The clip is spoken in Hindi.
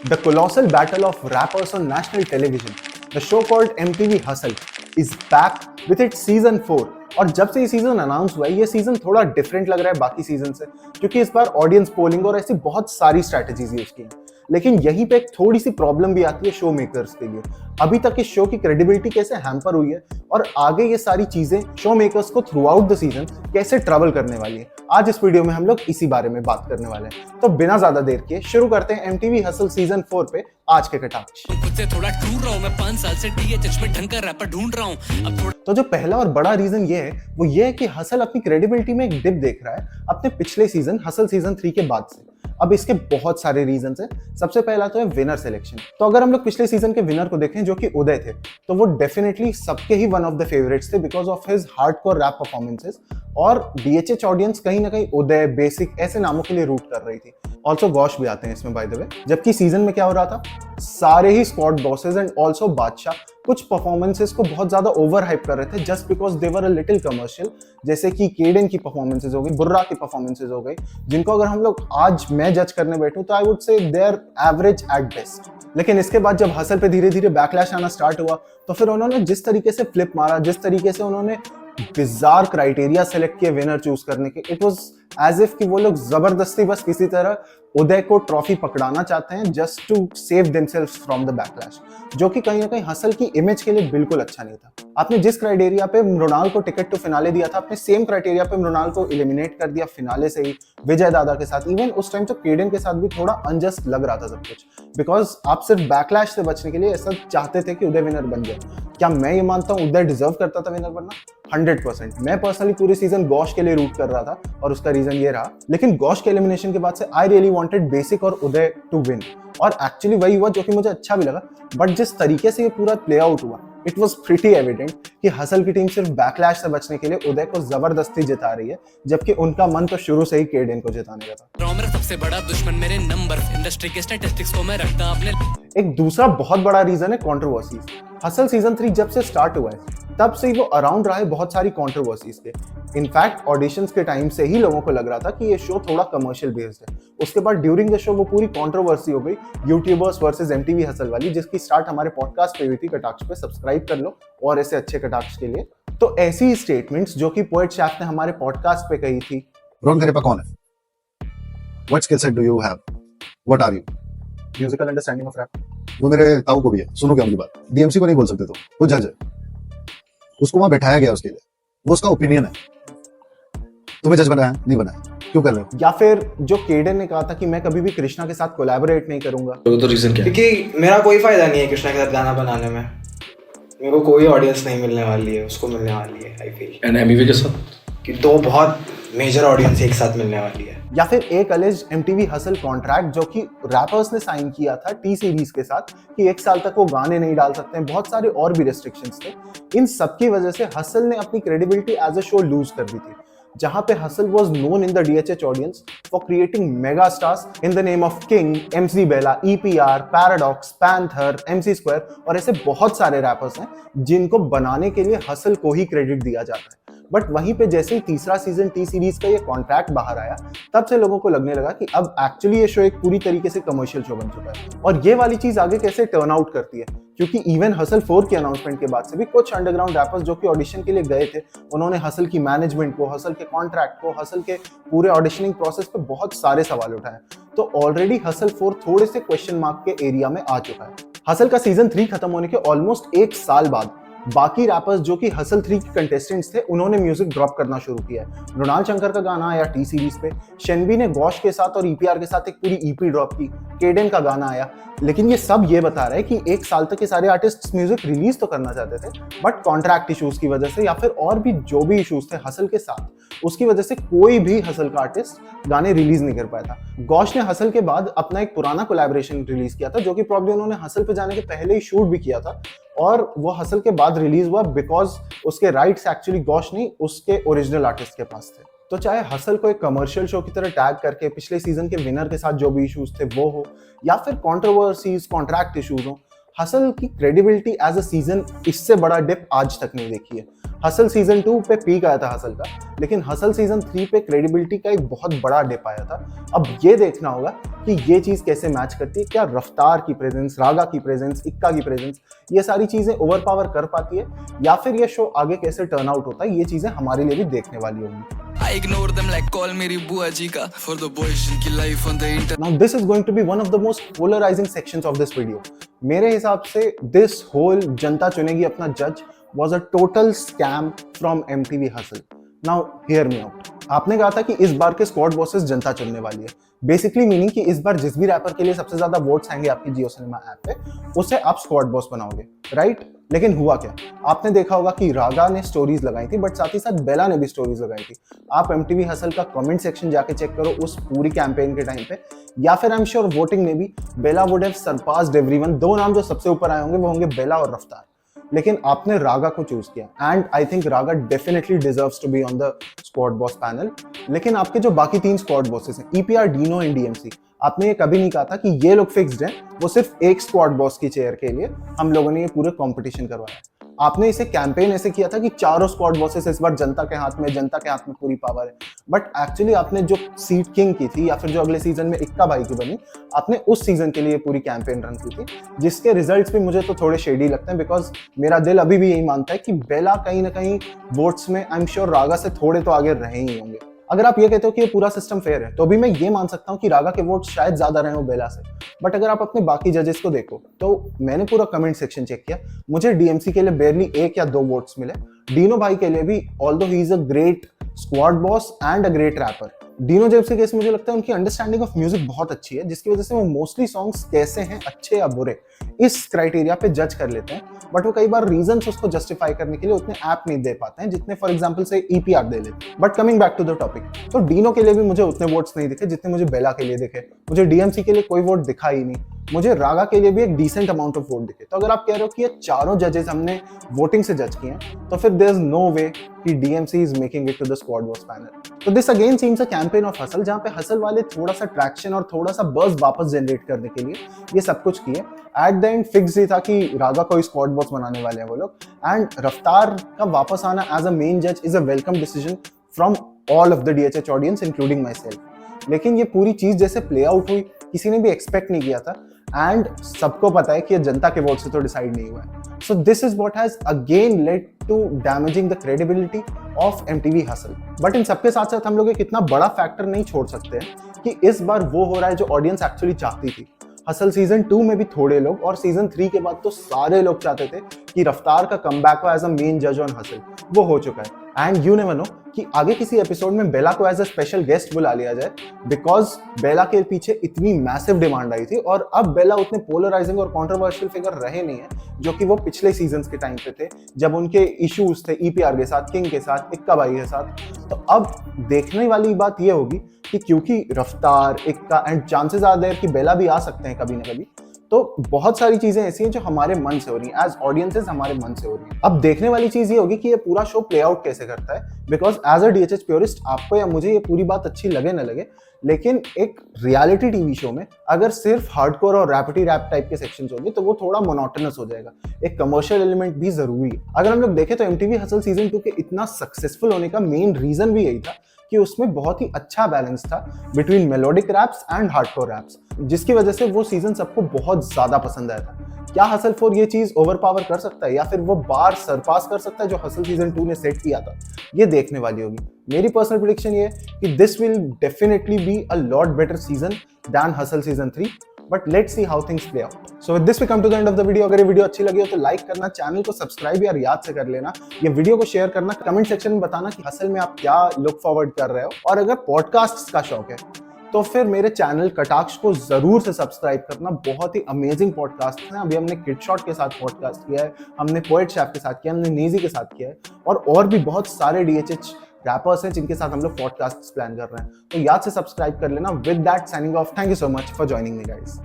The colossal battle of rappers on national television, the show called MTV Hustle, is back with its season 4. और जब से ये सीजन अनाउंस हुआ है, ये सीजन थोड़ा डिफरेंट लग रहा है बाकी सीजन से, क्योंकि इस बार ऑडियंस पोलिंग और ऐसी बहुत सारी स्ट्रैटेजीज यूज की हैं। लेकिन यहीं पे एक थोड़ी सी प्रॉब्लम भी आती है शो मेकर्स के लिए। अभी तक इस शो की क्रेडिबिलिटी कैसे हैम्पर हुई है और आगे ये सारी चीजें शो मेकर्स को थ्रू आउट द सीजन कैसे ट्रबल करने वाली है, आज इस वीडियो में हम लोग इसी बारे में बात करने वाले हैं। तो बिना ज्यादा देर किए शुरू करते हैं एमटीवी हसल सीजन 4 पे आज के कटाक्ष। खुद से थोड़ा दूर रहा हूं, मैं 5 साल से टीएचएच में ढंग का रैपर ढूंढ रहा हूं। अब थोड़ा तो जो पहला और बड़ा रीजन ये है वो ये है कि हसल अपनी क्रेडिबिलिटी में एक डिप देख रहा है अपने पिछले सीजन हसल सीजन 3 के बाद से। अब इसके बहुत सारे रीजन है। सबसे पहला तो है विनर सिलेक्शन। तो अगर हम लोग पिछले सीजन के विनर को देखें जो कि उदय थे, तो वो डेफिनेटली सबके ही वन ऑफ द फेवरेट्स थे because of his hardcore rap performances. और डीएचएच ऑडियंस कहीं ना कहीं उदय, बेसिक ऐसे नामों के लिए रूट कर रही थी। ऑल्सो गौश भी आते हैं इसमें बाय द वे। जबकि सीजन में क्या हो रहा था, सारे ही स्क्वाड बॉसेस एंड ऑल्सो बादशाह कुछ परफॉर्मेंसेस को बहुत ज्यादा ओवर हाइप कर रहे थे just because they were a little commercial. जैसे कि केडन की परफॉर्मेंसेस हो गई, बुर्रा की परफॉर्मेंसेस हो गई, जिनको अगर हम लोग आज मैं जज करने बैठूं तो I would say they are average at best. लेकिन इसके बाद जब हसल पे धीरे धीरे बैकलैश आना स्टार्ट हुआ तो फिर उन्होंने जिस तरीके से फ्लिप मारा, जिस तरीके से उन्होंने बिजार क्राइटेरिया सेलेक्ट किए विनर चूज करने के, इट वाज एज इफ कि वो लोग जबरदस्ती बस किसी तरह उदय को ट्रॉफी पकड़ाना चाहते हैं just to save themselves from the backlash, जो कि कहीं ना कहीं हसल की इमेज के लिए बिल्कुल अच्छा नहीं था। आपने जिस क्राइटेरिया पे मृणाल को टिकट टू फिनाले दिया था, आपने सेम क्राइटेरिया पे मृणाल को एलिमिनेट कर दिया फिनाले से ही विजय दादा के साथ। इवन उस टाइम तो केडन के साथ भी थोड़ा अनजस्ट लग रहा था सब कुछ, बिकॉज आप सिर्फ बैकलैश से बचने के लिए ऐसा चाहते थे कि उदय विनर बन जाए। क्या मैं ये मानता हूँ उदय डिजर्व करता था विनर बनना? 100%। मैं पर्सनली पूरी सीजन गौश के लिए रूट कर रहा था और उसका रीजन ये रहा। लेकिन गौश के एलिमिनेशन के बाद से आई रियली वांटेड बेसिक और उदय टू विन, और एक्चुअली वही हुआ जो कि मुझे अच्छा भी लगा। बट जिस तरीके से ये पूरा प्ले आउट हुआ, इट वाज प्रीटी एविडेंट कि हसल की टीम सिर्फ बैकलैश से बचने के लिए उदय को जबरदस्ती जिता रही है, जबकि उनका मन तो शुरू से ही केडन को जिताने का था। मेरा सबसे बड़ा दुश्मन मेरे नंबर, इंडस्ट्री के स्टैटिस्टिक्स को मैं रखता अपने। एक दूसरा बहुत बड़ा रीजन है कंट्रोवर्सीज। हसल सीजन 3 जब से स्टार्ट हुआ है तब से वो अराउंड रहा है बहुत सारी कंट्रोवर्सीज के। इनफैक्ट ऑडिशंस के टाइम से ही लोगों को लग रहा था कि ये शो थोड़ा कमर्शियल बेस्ड है। उसके बाद ड्यूरिंग द शो वो पूरी कंट्रोवर्सी हो गई यूट्यूबर्स वर्सेस एमटीवी हसल वाली, जिसकी स्टार्ट हमारे पॉडकास्ट पे हुई थी कटाक्ष पे। सब्सक्राइब कर लो और ऐसे अच्छे कटाक्ष के लिए। तो ऐसी ही स्टेटमेंट्स जो कि पोएट शैफ ने हमारे पॉडकास्ट पे कही थी। रोहन करेपा कौन है? What skill set do you have? What are you? Musical understanding of rap. वो मेरे ताऊ को भी है, सुनो क्या उनकी बात। डीएमसी को नहीं बोल सकते, तो वो जज है, उसको वहां बैठाया गया उसके लिए, वो उसका ओपिनियन है। तुम्हें जज बनाया नहीं बनाया, क्यों कर रहे हो? या फिर जो केडन ने कहा था कि मैं कभी भी कृष्णा के साथ कोलैबोरेट नहीं करूंगा। तो रीजन क्या है? क्योंकि मेरा कोई फायदा नहीं है कृष्णा के साथ गाना बनाने में। मेरे को कोई ऑडियंस नहीं मिलने वाली है, उसको मिलने वाली है। आई फील एंड एमवीवी के साथ कि दो बहुत मेजर ऑडियंस एक साथ मिलने वाली है। या फिर एक अलेज एमटीवी हसल कॉन्ट्रैक्ट जो कि रैपर्स ने साइन किया था टी सीरीज के साथ कि 1 साल तक वो गाने नहीं डाल सकते हैं, बहुत सारे और भी रेस्ट्रिक्शंस थे। इन सब की वजह से हसल ने अपनी credibility as a show lose कर दी थी, जहां पे Hustle was known in the DHH audience for creating mega stars in the name of King, MC Bella, EPR, Paradox, Panther, MC Square और ऐसे बहुत सारे रैपर्स हैं जिनको बनाने के लिए हसल को ही क्रेडिट दिया जाता है। बट वहीं पे जैसे ही तीसरा सीजन टी सीरीज का ये कॉन्ट्रैक्ट बाहर आया, तब से लोगों को लगने लगा कि अब एक्चुअली ये शो एक पूरी तरीके से कमर्शियल शो बन चुका है। और ये वाली चीज आगे कैसे टर्न आउट करती है, क्योंकि इवन हसल 4 के अनाउंसमेंट के बाद से भी कुछ अंडरग्राउंड रैपर्स जो कि ऑडिशन के लिए गए थे, उन्होंने हसल की मैनेजमेंट को, हसल के कॉन्ट्रैक्ट को, हसल के पूरे ऑडिशनिंग प्रोसेस पे बहुत सारे सवाल उठाए। तो ऑलरेडी हसल 4 थोड़े से क्वेश्चन मार्क के एरिया में आ चुका है। हसल का सीजन 3 खत्म होने के ऑलमोस्ट 1 साल बाद बाकी रैपर्स जो कि हसल 3 के कंटेस्टेंट्स थे, उन्होंने म्यूजिक ड्रॉप करना शुरू किया है। मृणाल शंकर का गाना आया टी सीरीज पे, शेनबी ने गौश के साथ और ईपीआर के साथ एक पूरी ईपी ड्रॉप की, केडन का गाना आया। लेकिन ये सब ये बता रहा है कि 1 साल तक ये सारे आर्टिस्ट म्यूजिक रिलीज तो करना चाहते थे, बट कॉन्ट्रैक्ट इश्यूज की वजह से या फिर और भी जो भी इश्यूज थे हसल के साथ, उसकी वजह से कोई भी हसल का आर्टिस्ट गाने रिलीज नहीं कर पाया था। गौश ने हसल के बाद अपना एक पुराना कोलैबोरेशन रिलीज किया था, जो कि प्रॉब्ली उन्होंने हसल पे जाने के पहले ही शूट भी किया था, और वो हसल के बाद रिलीज हुआ बिकॉज उसके राइट्स एक्चुअली गौश नहीं, उसके ओरिजिनल आर्टिस्ट के पास थे। तो चाहे हसल को एक कमर्शियल शो की तरह टैग करके पिछले सीजन के विनर के साथ जो भी इश्यूज थे वो हो, या फिर कंट्रोवर्सीज, कॉन्ट्रैक्ट इश्यूज हो, हसल की क्रेडिबिलिटी एज अ सीजन इससे बड़ा डिप आज तक नहीं देखी है। हसल सीजन 2 पे पीक आया था हसल का, लेकिन हसल सीजन 3 पे क्रेडिबिलिटी का एक बहुत बड़ा डिप आया था। अब ये देखना होगा कि ये चीज कैसे मैच करती है, क्या रफ्तार की प्रेजेंस, रागा की प्रेजेंस, इक्का की प्रेजेंस, ये सारी चीजें ओवर पावर कर पाती है, या फिर ये शो आगे कैसे टर्न आउट होता है, ये चीजें हमारे लिए भी देखने वाली होंगी। I ignore them like call मेरी बुआ जी का for the boys जिनकी life on the internet. Now this is going to be one of the most polarizing sections of this video. मेरे हिसाब से this whole जनता चुनेगी अपना जज was a total scam from MTV Hustle. Now hear me out. आपने कहा था कि इस बार के स्क्वाड बॉसेस जनता चुनने वाली है, बेसिकली मीनिंग कि इस बार जिस भी रैपर के लिए सबसे ज्यादा वोट्स आएंगे आपकी जियो सिनेमा ऐप पे, उसे आप स्क्वाड बॉस बनाओगे, राइट? लेकिन हुआ क्या? आपने देखा होगा कि रागा ने स्टोरीज लगाई थी, बट साथ ही साथ बेला ने भी स्टोरीज लगाई थी। आप MTV हसल का कमेंट सेक्शन जाके चेक करो उस पूरी कैंपेन के टाइम पे, या फिर आई एम श्योर वोटिंग में भी बेला वुड हैव सरपास्ड एवरीवन। दो नाम जो सबसे ऊपर आए होंगे वो होंगे बेला और रफ्तार, लेकिन आपने रागा को चूज किया and I think Raga definitely deserves to be on the squad boss panel. लेकिन आपके जो बाकी 3 स्क्वाड बॉसेस हैं, EPR, डीनो एंड DMC, आपने ये कभी नहीं कहा था कि ये लोग फिक्स्ड हैं, वो सिर्फ एक स्क्वाड बॉस की चेयर के लिए हम लोगों ने ये पूरे कंपटीशन करवाया। आपने इसे कैंपेन ऐसे किया था कि चारों स्क्वाड बॉसेस इस बार जनता के हाथ में, जनता के हाथ में पूरी पावर है, बट एक्चुअली आपने जो सीट किंग की थी या फिर जो अगले सीजन में इक्का भाई की बनी, आपने उस सीजन के लिए पूरी कैंपेन रन की थी, जिसके रिजल्ट्स भी मुझे तो थोड़े शेडी लगते हैं, बिकॉज मेरा दिल अभी भी यही मानता है कि बेला कहीं ना कहीं वोट्स में आई एम श्योर रागा से थोड़े तो आगे रहे ही होंगे। अगर आप ये कहते हो कि ये पूरा सिस्टम फेयर है, तो भी मैं ये मान सकता हूँ कि रागा के वोट शायद ज्यादा रहे हो बेला से, बट अगर आप अपने बाकी जजेस को देखो तो मैंने पूरा कमेंट सेक्शन चेक किया, मुझे DMC के लिए बेयरली 1 या 2 वोट्स मिले। डीनो भाई के लिए भी, although he is a great squad boss and a great rapper, Dino James के केस मुझे लगता है उनकी अंडरस्टैंडिंग ऑफ म्यूजिक बहुत अच्छी है, जिसकी वजह से वो मोस्टली सॉन्ग्स कैसे हैं, अच्छे या बुरे, इस क्राइटेरिया पे जज कर लेते हैं, बट वो कई बार रीजंस उसको जस्टिफाई करने के लिए उतने ऐप नहीं दे पाते हैं जितने फॉर एग्जांपल से EPR दे लेते हैं। But coming back to the topic, तो डीनो के लिए भी मुझे उतने वोट्स नहीं दिखे जितने मुझे बेला के लिए दिखे, मुझे DMC के लिए कोई वोट दिखा ही नहीं, मुझे रागा के लिए भी एक डिसेंट अमाउंट ऑफ वोट दिखे। तो अगर आप कह रहे हो कि ये चारों जजेस हमने वोटिंग से जज किए हैं, तो फिर देयर इज नो वे कि DMC is making it to the squad boss panel. तो this again seems a campaign of hustle, जहां पे हसल वाले थोड़ा सा ट्रैक्शन और थोड़ा सा बज़ वापस जनरेट करने के लिए ये सब कुछ किए। एट द एंड फिक्स ही था कि रागा को स्क्वाड बॉस बनाने वाले हैं वो लोग, एंड रफ्तार का वापस आना एज अ मेन जज is a welcome decision from all of the DHH audience including my self. लेकिन ये पूरी चीज जैसे प्ले आउट हुई, किसी ने भी एक्सपेक्ट नहीं किया था, एंड सबको पता है कि ये जनता के वोट से तो डिसाइड नहीं हुआ है। So this is what has again led to damaging the credibility of MTV Hustle. But इन सबके साथ साथ हम लोग एक इतना बड़ा फैक्टर नहीं छोड़ सकते हैं कि इस बार वो हो रहा है जो ऑडियंस एक्चुअली चाहती थी। हसल सीजन 2 में भी थोड़े लोग, और सीजन 3 के बाद तो सारे लोग चाहते थे कि रफ्तार का कमबैक हो एज अ मेन जज ऑन हसल, वो हो चुका है। एंड यू नेवर नो कि आगे किसी एपिसोड में बेला को एज अ स्पेशल गेस्ट बुला लिया जाए, बिकॉज बेला के पीछे इतनी मैसिव डिमांड आई थी, और अब बेला उतने पोलराइजिंग और कंट्रोवर्शियल फिगर रहे नहीं है जो कि वो पिछले सीजन्स के टाइम पे थे, जब उनके इश्यूज थे EPR के साथ, किंग के साथ, इक्का भाई के साथ। तो अब देखने वाली बात ये होगी कि क्योंकि रफ्तार, इक्का एंड चांसेस आर देयर कि बेला भी आ सकते हैं कभी ना कभी, तो बहुत सारी चीजें ऐसी हैं जो हमारे मन से हो रही हैं, एज ऑडियंसेस हमारे मन से हो रही हैं। अब देखने वाली चीज ये होगी कि ये पूरा शो प्ले आउट कैसे करता है, because as a DHH purist आपको या मुझे ये पूरी बात अच्छी लगे ना लगे, लेकिन एक रियलिटी टीवी शो में अगर सिर्फ हार्डकोर और रैपिटी रैप टाइप के सेक्शंस होंगे तो वो थोड़ा मोनोटोनस हो जाएगा, एक कमर्शियल एलिमेंट भी जरूरी है। अगर हम लोग देखें तो MTV हसल सीजन 2 के इतना सक्सेसफुल होने का मेन रीजन भी यही था कि उसमें बहुत ही अच्छा बैलेंस था between melodic raps and hardcore raps, जिसकी वजह से वो सीजन सबको बहुत ज्यादा पसंद आया था। क्या हसल 4 ये चीज ओवर पावर कर सकता है, या फिर वो बार सरपास कर सकता है जो हसल सीजन 2 ने सेट किया था, ये देखने वाली होगी। मेरी पर्सनल प्रेडिक्शन ये है कि this will definitely be a lot better season than Hustle season 3, but let's see how things play out. So with this we come to the end of the video. अगर ये वीडियो अच्छी लगी हो तो लाइक करना, चैनल को सब्सक्राइब यार याद से कर लेना, ये वीडियो को शेयर करना, कमेंट सेक्शन में बताना कि हसल में आप क्या लुक फॉरवर्ड कर रहे हो, और अगर पॉडकास्ट का शौक है तो फिर मेरे चैनल कटाक्ष को जरूर से सब्सक्राइब करना। बहुत ही अमेजिंग पॉडकास्ट हैं। अभी हमने किड शॉट के साथ पॉडकास्ट किया है, हमने पोएट शेफ के साथ किया, हमने नेजी के साथ किया है, और भी बहुत सारे DHH रैपर्स हैं जिनके साथ हम लोग पॉडकास्ट प्लान कर रहे हैं। तो याद से सब्सक्राइब कर लेना। With that signing off, thank you so much for joining me guys.